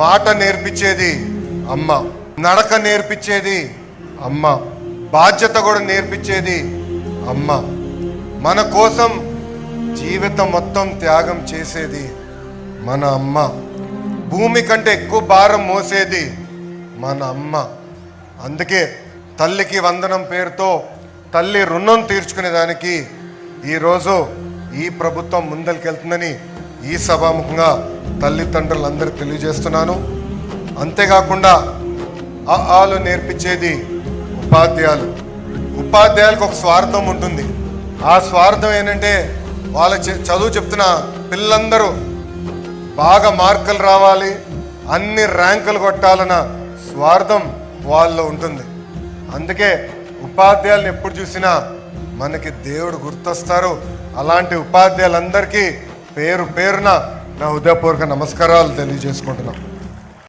మాట నేర్పించేది అమ్మ, నడక నేర్పించేది అమ్మ, బాధ్యత కూడా నేర్పించేది అమ్మ, మన కోసం జీవితం మొత్తం త్యాగం చేసేది మన అమ్మ, భూమి కంటే ఎక్కువ భారం మోసేది మన అమ్మ. అందుకే తల్లికి వందనం పేరుతో తల్లి రుణం తీర్చుకునేదానికి ఈరోజు ఈ ప్రభుత్వం ముందరికెళ్తుందని ఈ సభాముఖంగా తల్లిదండ్రులందరూ తెలియజేస్తున్నాను. అంతేకాకుండా ఆలు నేర్పించేది ఉపాధ్యాయులకు ఒక స్వార్థం ఉంటుంది. ఆ స్వార్థం ఏంటంటే వాళ్ళ చదువు చెప్తున్న పిల్లలందరూ బాగా మార్కులు రావాలి, అన్ని ర్యాంకులు కొట్టాలన్న స్వార్థం వాళ్ళలో ఉంటుంది. అందుకే ఉపాధ్యాయులను ఎప్పుడు చూసినా మనకి దేవుడు గుర్తొస్తారు. అలాంటి ఉపాధ్యాయులందరికీ పేరు పేరున నా హృదయపూర్వక నమస్కారాలు తెలియజేసుకుంటున్నాను.